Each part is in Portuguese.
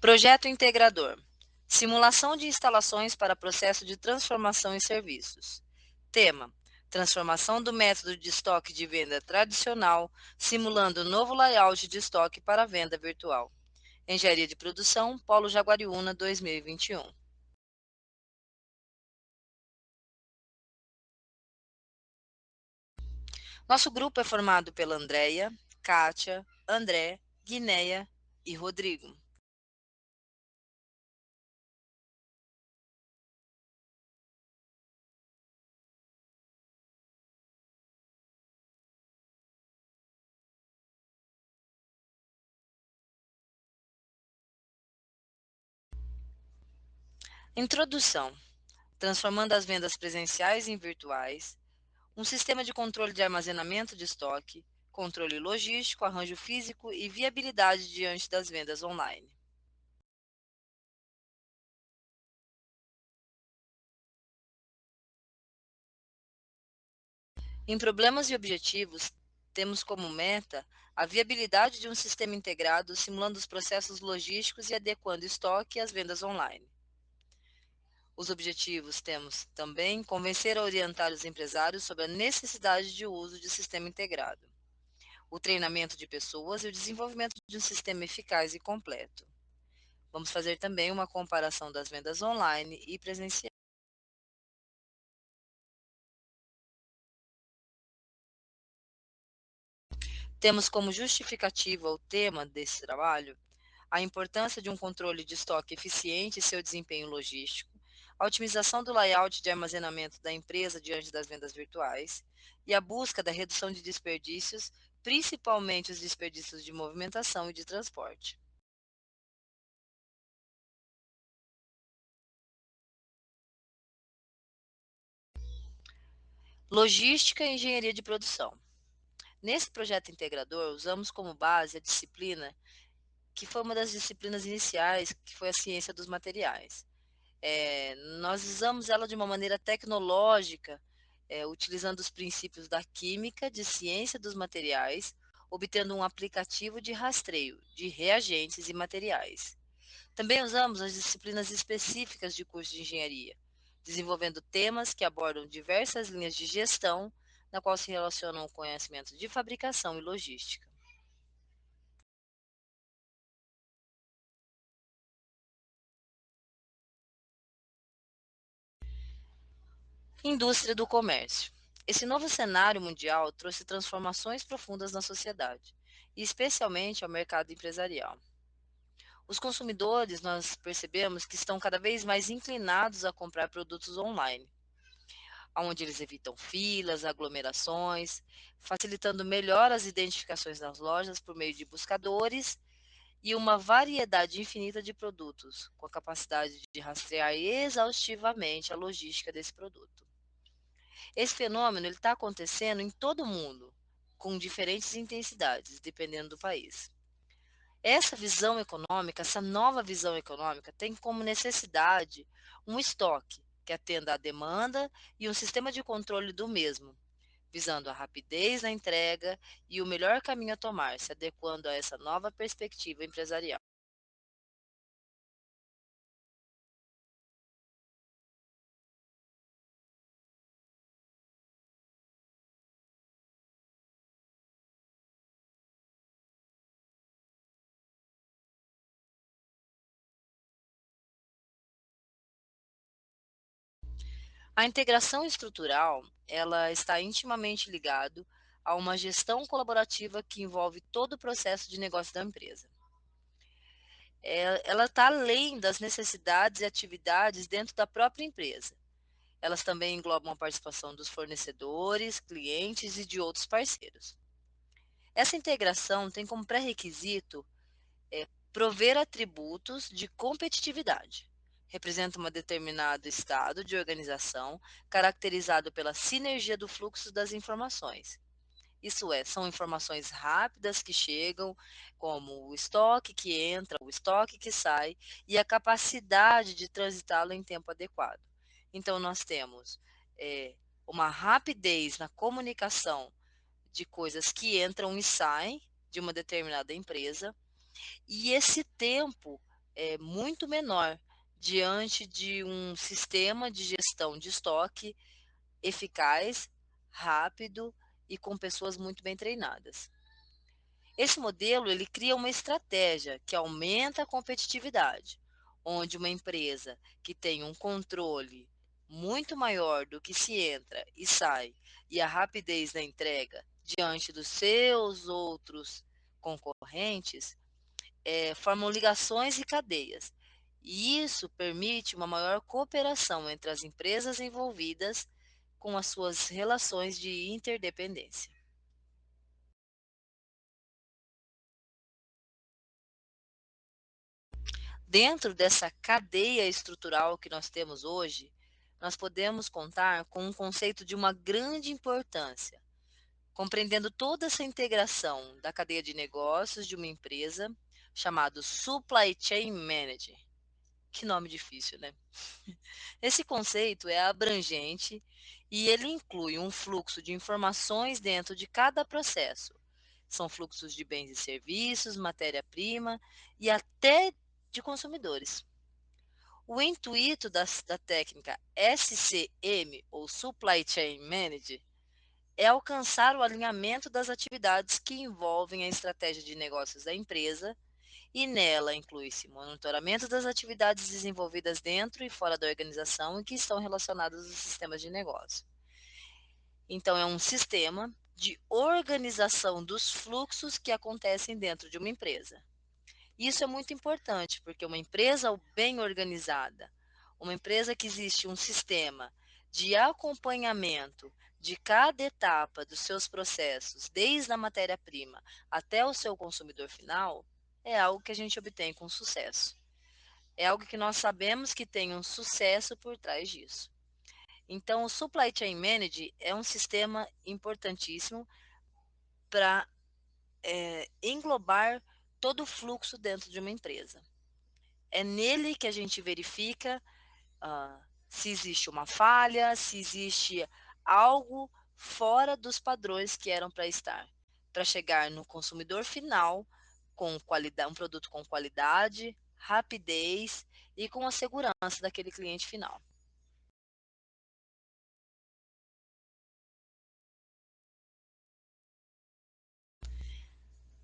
Projeto integrador. Simulação de instalações para processo de transformação em serviços. Tema: transformação do método de estoque de venda tradicional, simulando novo layout de estoque para venda virtual. Engenharia de Produção, Polo Jaguariúna, 2021. Nosso grupo é formado pela Andréia, Kátia, André, Guinéia e Rodrigo. Introdução: transformando as vendas presenciais em virtuais, um sistema de controle de armazenamento de estoque, controle logístico, arranjo físico e viabilidade diante das vendas online. Em problemas e objetivos, temos como meta a viabilidade de um sistema integrado simulando os processos logísticos e adequando o estoque às vendas online. Os objetivos temos também convencer a orientar os empresários sobre a necessidade de uso de sistema integrado, o treinamento de pessoas e o desenvolvimento de um sistema eficaz e completo. Vamos fazer também uma comparação das vendas online e presenciais. Temos como justificativa o tema desse trabalho a importância de um controle de estoque eficiente e seu desempenho logístico, a otimização do layout de armazenamento da empresa diante das vendas virtuais e a busca da redução de desperdícios, principalmente os desperdícios de movimentação e de transporte. Logística e engenharia de produção. Nesse projeto integrador, usamos como base a disciplina que foi uma das disciplinas iniciais, que foi a ciência dos materiais. Nós usamos ela de uma maneira tecnológica, utilizando os princípios da química, de ciência dos materiais, obtendo um aplicativo de rastreio de reagentes e materiais. Também usamos as disciplinas específicas de curso de engenharia, desenvolvendo temas que abordam diversas linhas de gestão, na qual se relacionam o conhecimento de fabricação e logística. Indústria do comércio. Esse novo cenário mundial trouxe transformações profundas na sociedade, e especialmente ao mercado empresarial. Os consumidores, nós percebemos que estão cada vez mais inclinados a comprar produtos online, onde eles evitam filas, aglomerações, facilitando melhor as identificações nas lojas por meio de buscadores e uma variedade infinita de produtos, com a capacidade de rastrear exaustivamente a logística desse produto. Esse fenômeno está acontecendo em todo o mundo, com diferentes intensidades, dependendo do país. Essa visão econômica, essa nova visão econômica, tem como necessidade um estoque que atenda à demanda e um sistema de controle do mesmo, visando a rapidez na entrega e o melhor caminho a tomar, se adequando a essa nova perspectiva empresarial. A integração estrutural, ela está intimamente ligado a uma gestão colaborativa que envolve todo o processo de negócio da empresa. Ela está além das necessidades e atividades dentro da própria empresa. Elas também englobam a participação dos fornecedores, clientes e de outros parceiros. Essa integração tem como pré-requisito prover atributos de competitividade. Representa um determinado estado de organização caracterizado pela sinergia do fluxo das informações. Isso é, são informações rápidas que chegam, como o estoque que entra, o estoque que sai e a capacidade de transitá-lo em tempo adequado. Então, nós temos uma rapidez na comunicação de coisas que entram e saem de uma determinada empresa, e esse tempo é muito menor diante de um sistema de gestão de estoque eficaz, rápido e com pessoas muito bem treinadas. Esse modelo ele cria uma estratégia que aumenta a competitividade, onde uma empresa que tem um controle muito maior do que se entra e sai e a rapidez na entrega diante dos seus outros concorrentes, formam ligações e cadeias. E isso permite uma maior cooperação entre as empresas envolvidas com as suas relações de interdependência. Dentro dessa cadeia estrutural que nós temos hoje, nós podemos contar com um conceito de uma grande importância, compreendendo toda essa integração da cadeia de negócios de uma empresa, chamado Supply Chain Manager. Que nome difícil, né? Esse conceito é abrangente e ele inclui um fluxo de informações dentro de cada processo. São fluxos de bens e serviços, matéria-prima e até de consumidores. O intuito da técnica SCM, ou Supply Chain Manager, é alcançar o alinhamento das atividades que envolvem a estratégia de negócios da empresa, e nela inclui-se monitoramento das atividades desenvolvidas dentro e fora da organização e que estão relacionadas aos sistemas de negócio. Então, é um sistema de organização dos fluxos que acontecem dentro de uma empresa. Isso é muito importante, porque uma empresa bem organizada, uma empresa que existe um sistema de acompanhamento de cada etapa dos seus processos, desde a matéria-prima até o seu consumidor final, é algo que a gente obtém com sucesso. É algo que nós sabemos que tem um sucesso por trás disso. Então, o Supply Chain Manager é um sistema importantíssimo para englobar todo o fluxo dentro de uma empresa. É nele que a gente verifica se existe uma falha, se existe algo fora dos padrões que eram para estar, para chegar no consumidor final com qualidade, um produto com qualidade, rapidez e com a segurança daquele cliente final.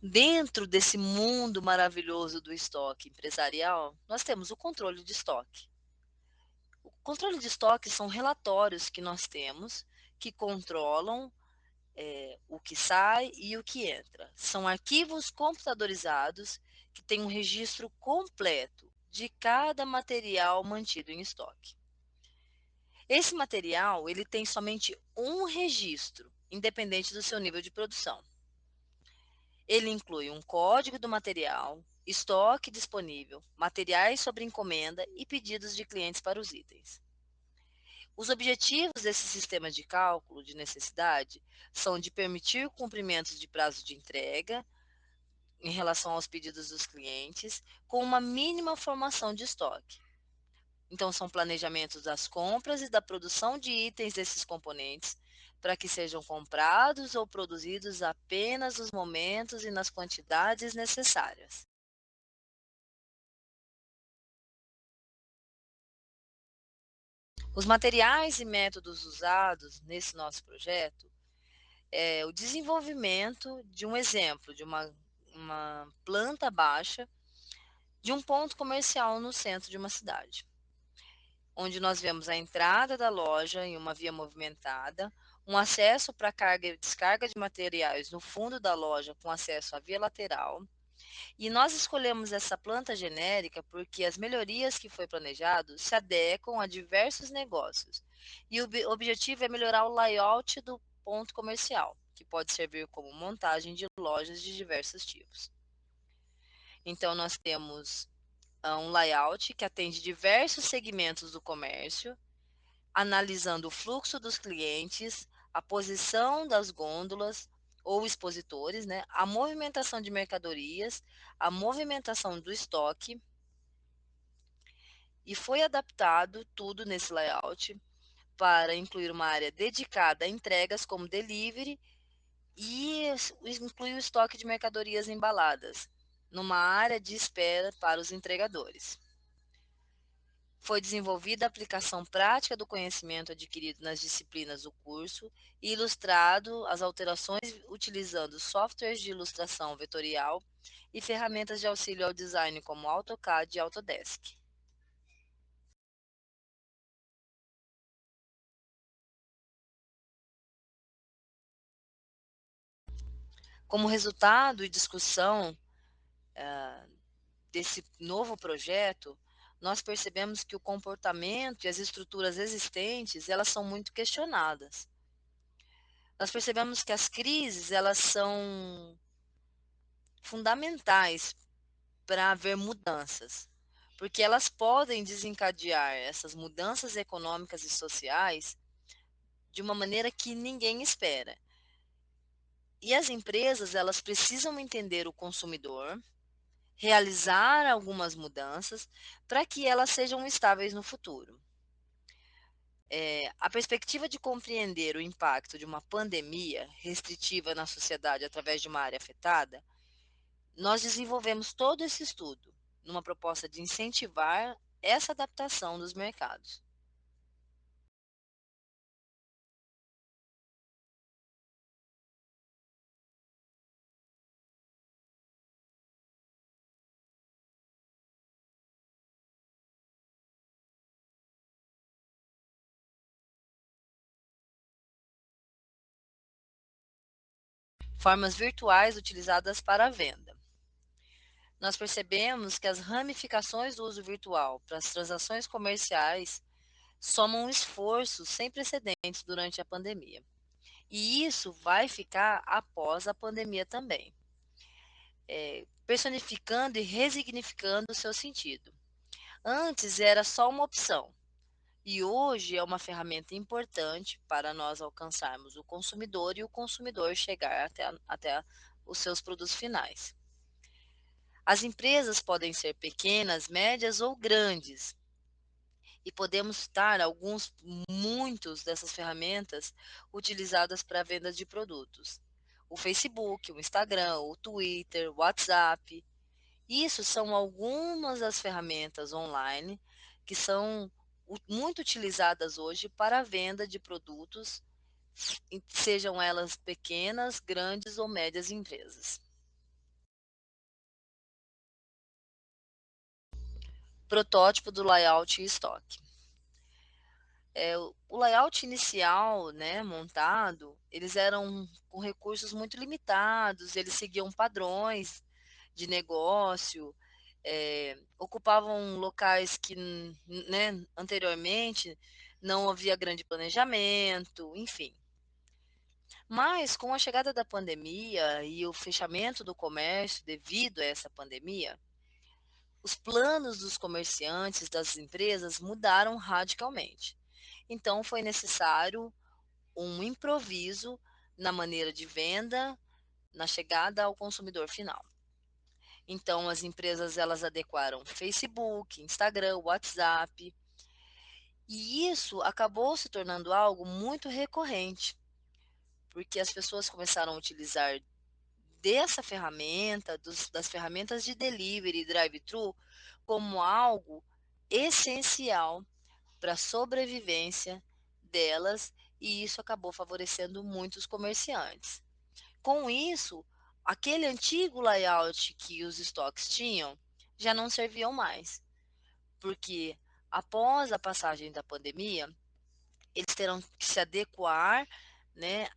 Dentro desse mundo maravilhoso do estoque empresarial, nós temos o controle de estoque. O controle de estoque são relatórios que nós temos que controlam o que sai e o que entra. São arquivos computadorizados que têm um registro completo de cada material mantido em estoque. Esse material ele tem somente um registro, independente do seu nível de produção. Ele inclui um código do material, estoque disponível, materiais sobre encomenda e pedidos de clientes para os itens. Os objetivos desse sistema de cálculo de necessidade são de permitir cumprimentos de prazo de entrega em relação aos pedidos dos clientes, com uma mínima formação de estoque. Então, são planejamentos das compras e da produção de itens desses componentes para que sejam comprados ou produzidos apenas nos momentos e nas quantidades necessárias. Os materiais e métodos usados nesse nosso projeto é o desenvolvimento de um exemplo de uma planta baixa de um ponto comercial no centro de uma cidade, onde nós vemos a entrada da loja em uma via movimentada, um acesso para carga e descarga de materiais no fundo da loja com acesso à via lateral. E nós escolhemos essa planta genérica porque as melhorias que foi planejado se adequam a diversos negócios. E o objetivo é melhorar o layout do ponto comercial, que pode servir como montagem de lojas de diversos tipos. Então, nós temos um layout que atende diversos segmentos do comércio, analisando o fluxo dos clientes, a posição das gôndolas ou expositores, né, a movimentação de mercadorias, a movimentação do estoque, e foi adaptado tudo nesse layout para incluir uma área dedicada a entregas como delivery e inclui o estoque de mercadorias embaladas. numa área de espera para os entregadores. Foi desenvolvida a aplicação prática do conhecimento adquirido nas disciplinas do curso e ilustrado as alterações utilizando softwares de ilustração vetorial e ferramentas de auxílio ao design como AutoCAD e Autodesk. Como resultado e discussão desse novo projeto, nós percebemos que o comportamento e as estruturas existentes, elas são muito questionadas. Nós percebemos que as crises, elas são fundamentais para haver mudanças, porque elas podem desencadear essas mudanças econômicas e sociais de uma maneira que ninguém espera. E as empresas, elas precisam entender o consumidor, realizar algumas mudanças para que elas sejam estáveis no futuro. A perspectiva de compreender o impacto de uma pandemia restritiva na sociedade através de uma área afetada, nós desenvolvemos todo esse estudo numa proposta de incentivar essa adaptação dos mercados. Formas virtuais utilizadas para a venda. Nós percebemos que as ramificações do uso virtual para as transações comerciais somam um esforço sem precedentes durante a pandemia. E isso vai ficar após a pandemia também, personificando e resignificando o seu sentido. Antes era só uma opção, e hoje é uma ferramenta importante para nós alcançarmos o consumidor e o consumidor chegar até os seus produtos finais. As empresas podem ser pequenas, médias ou grandes, e podemos citar muitos dessas ferramentas utilizadas para a venda de produtos. O Facebook, o Instagram, o Twitter, o WhatsApp. Isso são algumas das ferramentas online que são muito utilizadas hoje para a venda de produtos, sejam elas pequenas, grandes ou médias empresas. Protótipo do layout e estoque. O layout inicial, né, montado, eles eram com recursos muito limitados, eles seguiam padrões de negócio, ocupavam locais que, né, anteriormente não havia grande planejamento, enfim. Mas com a chegada da pandemia e o fechamento do comércio devido a essa pandemia, os planos dos comerciantes, das empresas mudaram radicalmente. Então foi necessário um improviso na maneira de venda, na chegada ao consumidor final. Então as empresas elas adequaram Facebook, Instagram, WhatsApp, e isso acabou se tornando algo muito recorrente, porque as pessoas começaram a utilizar dessa ferramenta, das ferramentas de delivery e drive-thru, como algo essencial para a sobrevivência delas, e isso acabou favorecendo muitos comerciantes. Com isso, aquele antigo layout que os estoques tinham já não serviam mais, porque após a passagem da pandemia, eles terão que se adequar, né,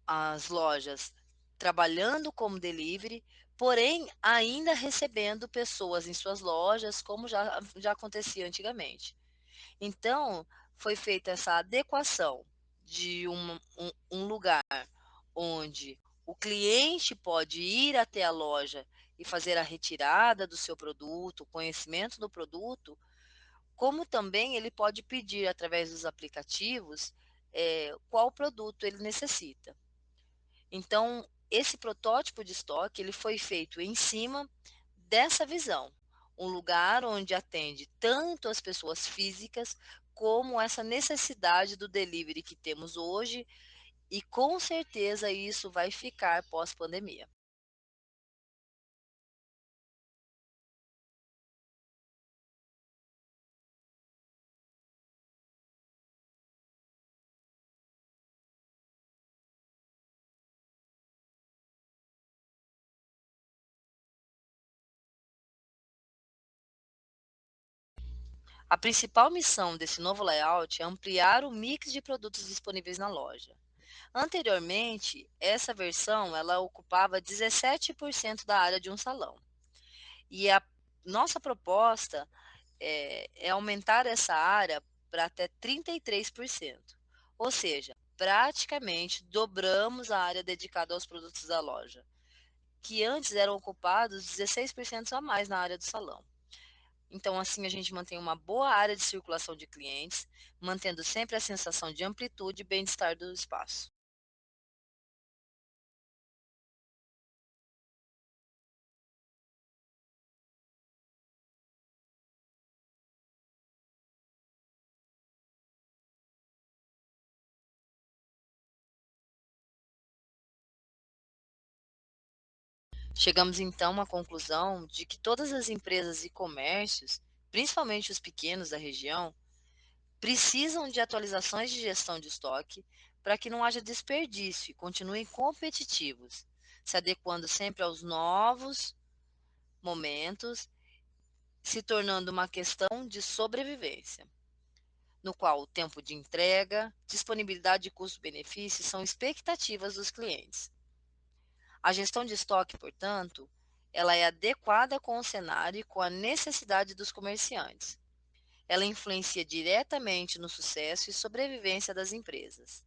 às lojas trabalhando como delivery, porém ainda recebendo pessoas em suas lojas, como já acontecia antigamente. Então, foi feita essa adequação de um lugar onde o cliente pode ir até a loja e fazer a retirada do seu produto, o conhecimento do produto, como também ele pode pedir através dos aplicativos qual produto ele necessita. Então, esse protótipo de estoque ele foi feito em cima dessa visão, um lugar onde atende tanto as pessoas físicas como essa necessidade do delivery que temos hoje, e com certeza isso vai ficar pós-pandemia. A principal missão desse novo layout é ampliar o mix de produtos disponíveis na loja. Anteriormente, essa versão ela ocupava 17% da área de um salão. E a nossa proposta é aumentar essa área para até 33%. Ou seja, praticamente dobramos a área dedicada aos produtos da loja, que antes eram ocupados 16% a mais na área do salão. Então, assim, a gente mantém uma boa área de circulação de clientes, mantendo sempre a sensação de amplitude e bem-estar do espaço. Chegamos então à conclusão de que todas as empresas e comércios, principalmente os pequenos da região, precisam de atualizações de gestão de estoque para que não haja desperdício e continuem competitivos, se adequando sempre aos novos momentos, se tornando uma questão de sobrevivência, no qual o tempo de entrega, disponibilidade e custo-benefício são expectativas dos clientes. A gestão de estoque, portanto, ela é adequada com o cenário e com a necessidade dos comerciantes. Ela influencia diretamente no sucesso e sobrevivência das empresas.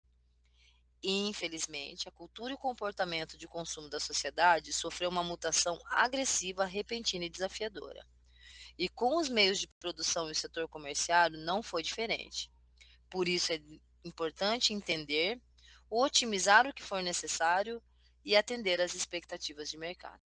E, infelizmente, a cultura e o comportamento de consumo da sociedade sofreu uma mutação agressiva, repentina e desafiadora. E com os meios de produção e o setor comercial não foi diferente. Por isso é importante entender, otimizar o que for necessário e atender às expectativas de mercado.